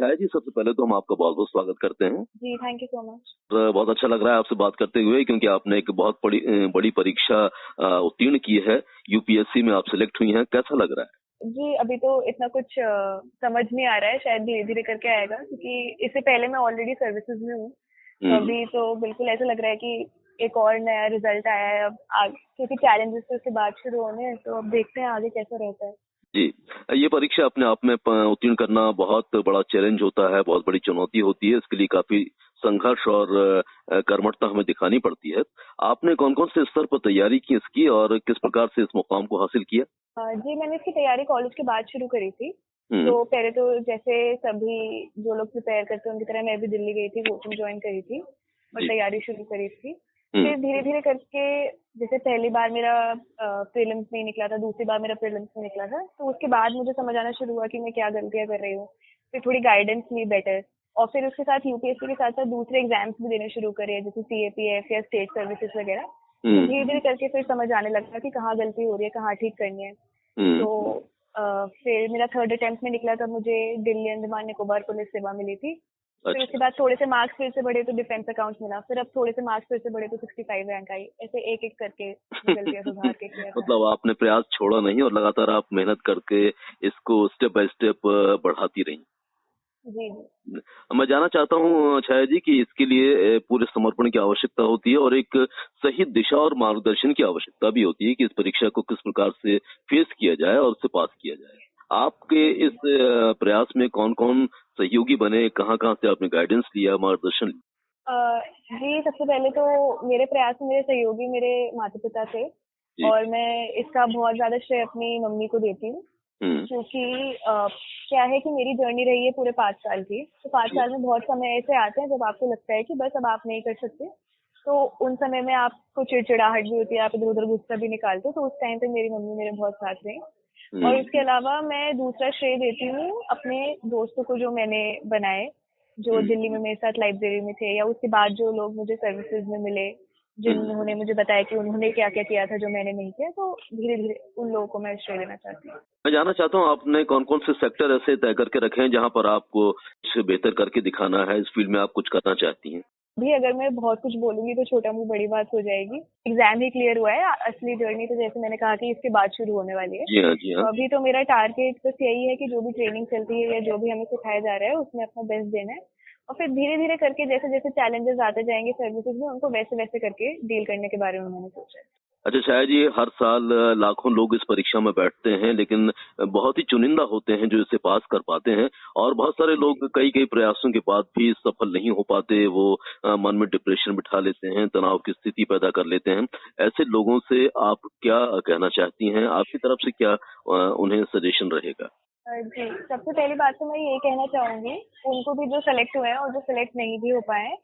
छाया जी, सबसे पहले तो हम आपका बहुत-बहुत स्वागत करते हैं। जी, थैंक यू सो मच। बहुत अच्छा लग रहा है आपसे बात करते हुए क्योंकि आपने एक बहुत बड़ी परीक्षा उत्तीर्ण की है, यूपीएससी में आप सिलेक्ट हुई हैं, कैसा लग रहा है? जी, अभी तो इतना कुछ समझ नहीं आ रहा है, शायद धीरे-धीरे करके आएगा क्योंकि इससे पहले मैं ऑलरेडी सर्विसेज में हूँ। तो अभी तो बिल्कुल ऐसा लग रहा है कि एक और नया रिजल्ट आया है अब क्योंकि चैलेंजेस तो उसके बाद शुरू होने हैं, तो अब देखते हैं आगे कैसा रहता है। जी, ये परीक्षा अपने आप में उत्तीर्ण करना बहुत बड़ा चैलेंज होता है, बहुत बड़ी चुनौती होती है, इसके लिए काफी संघर्ष और कर्मठता हमें दिखानी पड़ती है। आपने कौन-कौन से स्तर पर तैयारी की इसकी और किस प्रकार से इस मुकाम को हासिल किया? जी, मैंने इसकी तैयारी कॉलेज के बाद शुरू करी थी। हम्म, तो पहले तो जैसे सभी जो लोग प्रिपेयर करते हैं उनकी तरह मैं भी दिल्ली गई थी, कोचिंग ज्वाइन करी थी और जी, तैयारी शुरू करी थी। हम्म, फिर धीरे-धीरे करके जैसे पहली बार मेरा प्रीलिम्स नहीं निकला था, दूसरी बार मेरा प्रीलिम्स नहीं निकला था, तो उसके बाद मुझे समझ आना शुरू हुआ कि मैं क्या गलतियाँ कर रही हूँ। फिर थोड़ी गाइडेंस ली बेटर और फिर उसके साथ यूपीएससी के साथ-साथ दूसरे एग्जाम्स भी देने शुरू करे जैसे सीएपीएफ या स्टेट सर्विसेज वगैरह। तो हम्म, धीरे-धीरे करके फिर समझ आने लगा कि कहाँ गलती हो रही है, कहाँ ठीक करनी है। हम्म, तो फिर मेरा थर्ड अटेम्प्ट में निकला तब मुझे दिल्ली अंडमान निकोबार पुलिस सेवा मिली थी। फिर उसके अच्छा। बाद थोड़े से मार्क्स फिर से बढ़े तो डिफेंस अकाउंट्स मिला, फिर अब थोड़े से मार्क्स फिर से बढ़े तो 65 रैंक आई। ऐसे एक-एक करके मैं गलतियाँ सुधार के किया था। मतलब आपने प्रयास छोड़ा नहीं और लगातार आप मेहनत करके इसको स्टेप बाय स्टेप बढ़ाती रही। जी, जी। मैं जानना चाहता हूँ छाया जी कि इसके लिए पूरे समर्पण की आवश्यकता होती है और एक सही दिशा और मार्गदर्शन की आवश्यकता भी होती है कि इस परीक्षा को किस प्रकार से फेस किया जाए और उसे पास किया जाए। आपके जी, इस प्रयास में कौन-कौन सहयोगी बने, कहाँ-कहाँ से आपने गाइडेंस लिया, मार्गदर्शन लिया? जी, सबसे पहले तो मेरे प्रयास में मेरे सहयोगी मेरे माता-पिता थे जी। और मैं इसका बहुत ज़्यादा श्रेय अपनी मम्मी को देती हूँ। हुँ। क्योंकि क्या है कि मेरी जर्नी रही है पूरे 5 साल की। तो 5 जी। साल में बहुत समय ऐसे आते हैं जब आपको लगता है कि बस अब आप नहीं कर सकते। तो उन समय में आपको चिड़चिड़ाहट भी होती है, आप इधर-उधर गुस्सा भी निकालते हो, तो उस टाइम पे मेरी मम्मी मेरे बहुत साथ रहीं। और हुँ। इसके अलावा मैं दूसरा श्रेय देती हूँ अपने दोस्तों को जो मैंने बनाए, जो हुँ। दिल्ली में मेरे साथ लाइब्रेरी में थे या उसके बाद जो लोग मुझे सर्विसेज में मिले, हुँ। जिन्होंने मुझे बताया कि उन्होंने क्या-क्या किया था जो मैंने नहीं किया, तो धीरे-धीरे उन लोगों को मैं श्रेय देना चाहती हूँ। मैं जानना चाहता हूँ आपने कौन-कौन से सेक्टर ऐसे तय करके रखे हैं जहाँ पर आपको कुछ बेहतर करके दिखाना है, इस फील्ड में आप कुछ करना चाहती हैं? भी अगर मैं बहुत कुछ बोलूंगी तो छोटा मुंह बड़ी बात हो जाएगी। एग्जाम ही क्लियर हुआ है, असली जर्नी तो जैसे मैंने कहा कि इसके बाद शुरू होने वाली है। जी हाँ, जी हाँ। तो अभी तो मेरा टारगेट बस यही है कि जो भी ट्रेनिंग चलती है या जो भी हमें सिखाया जा रहा है उसमें अपना बेस्ट देना है और फिर धीरे धीरे करके जैसे जैसे चैलेंजेस आते जाएंगे सर्विसेज में उनको वैसे वैसे करके डील करने के बारे में मैंने सोचा है। अच्छा शायद ये हर साल लाखों लोग इस परीक्षा में बैठते हैं लेकिन बहुत ही चुनिंदा होते हैं जो इसे पास कर पाते हैं और बहुत सारे लोग कई प्रयासों के बाद भी सफल नहीं हो पाते। वो मन में डिप्रेशन बिठा लेते हैं, तनाव की स्थिति पैदा कर लेते हैं। ऐसे लोगों से आप क्या कहना चाहती हैं? आपकी तरफ से क्या उन्हें सजेशन रहेगा? जी, सबसे पहली बात तो मैं यही कहना चाहूंगी उनको भी जो सेलेक्ट हुए हैं और जो सेलेक्ट नहीं भी हो पाए हैं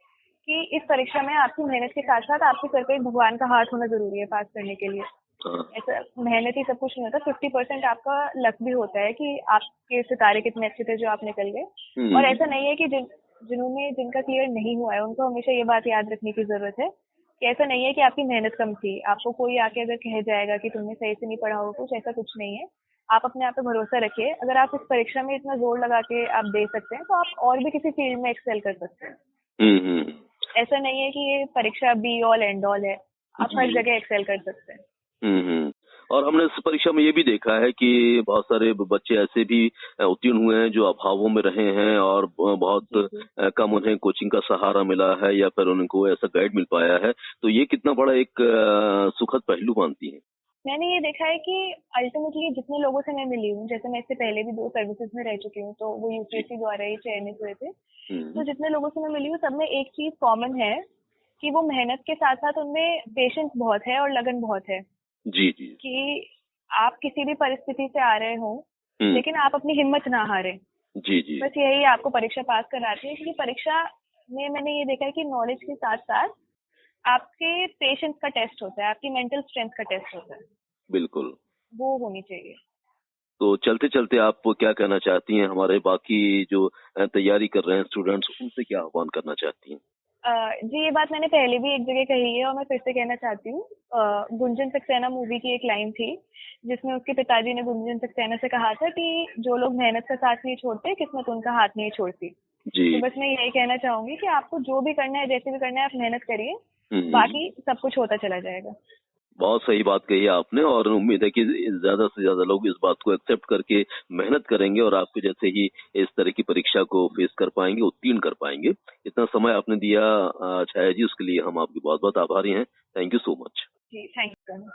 कि इस परीक्षा में आपकी मेहनत के साथ साथ आपके सर पे एक भगवान का हाथ होना जरूरी है पास करने के लिए। हाँ। ऐसा मेहनत ही सब कुछ नहीं होता, 50% आपका लक भी होता है कि आपके सितारे कितने अच्छे थे जो आप निकल गए। और हम्म। ऐसा नहीं है कि जिनका क्लियर नहीं हुआ है उनको हमेशा ये बात याद रखने की जरूरत है कि ऐसा नहीं है कि आपकी मेहनत कम थी, आपको कोई आके अगर कह जाएगा कि तुमने सही से नहीं पढ़ा होगा कुछ, ऐसा कुछ नहीं है। आप अपने आप पे भरोसा रखिए, अगर आप इस परीक्षा में इतना जोर लगा के आप दे सकते हैं तो आप और भी किसी फील्ड में एक्सेल कर सकते हैं। हम्म। ऐसा नहीं है कि ये परीक्षा बी ऑल एंड ऑल है, आप हर जी। जगह एक्सेल कर सकते हैं। हम्म। और हमने इस परीक्षा में ये भी देखा है कि बहुत सारे बच्चे ऐसे भी उत्तीर्ण हुए हैं जो अभावों में रहे हैं और बहुत जी, जी। कम उन्हें कोचिंग का सहारा मिला है या फिर उनको ऐसा गाइड मिल पाया है। तो ये कितना बड़ा एक सुखद पहलू मानती हैं? मैंने ये देखा है कि अल्टीमेटली जितने लोगों से मैं मिली हूँ, जैसे मैं इससे पहले भी 2 सर्विसेज में रह चुकी हूँ, तो वो जी। यूपीएससी द्वारा ही चयनित हुए थे। तो हम्म। जितने लोगों से मैं मिली हूँ, सब में एक चीज कॉमन है कि वो मेहनत के साथ साथ उनमें पेशेंस बहुत है और लगन बहुत है जी जी। कि आप किसी भी परिस्थिति से आ रहे हो, हम्म। लेकिन आप अपनी हिम्मत ना हारें। जी जी। बस यही आपको परीक्षा पास कराती है क्योंकि परीक्षा में मैंने ये देखा है कि नॉलेज के साथ साथ आपके पेशेंस का टेस्ट होता है, आपकी मेंटल स्ट्रेंथ का टेस्ट होता है, बिल्कुल। वो होनी चाहिए। तो चलते चलते आप क्या कहना चाहती हैं हमारे बाकी जो तैयारी कर रहे हैं स्टूडेंट्स, उनसे क्या आह्वान करना चाहती हैं? जी, ये बात मैंने पहले भी एक जगह कही है और मैं फिर से कहना चाहती हूँ। गुंजन सक्सेना मूवी की एक लाइन थी, जिसमें उसके पिताजी ने गुंजन सक्सेना से कहा था कि जो लोग मेहनत का साथ नहीं छोड़ते, किस्मत उनका हाथ नहीं छोड़ती। जी। तो बस मैं यही कहना चाहूंगी कि आपको जो भी करना है, जैसे भी करना है, आप मेहनत करिए, हम्म। बाकी सब कुछ होता चला जाएगा। बहुत सही बात कही है आपने और उम्मीद है कि ज्यादा से ज्यादा लोग इस बात को एक्सेप्ट करके मेहनत करेंगे और आपके जैसे ही इस तरह की परीक्षा को फेस कर पाएंगे, उत्तीर्ण कर पाएंगे। इतना समय आपने दिया छाया जी, उसके लिए हम आपके बहुत बहुत आभारी हैं। Thank you so much. जी, थैंक यू।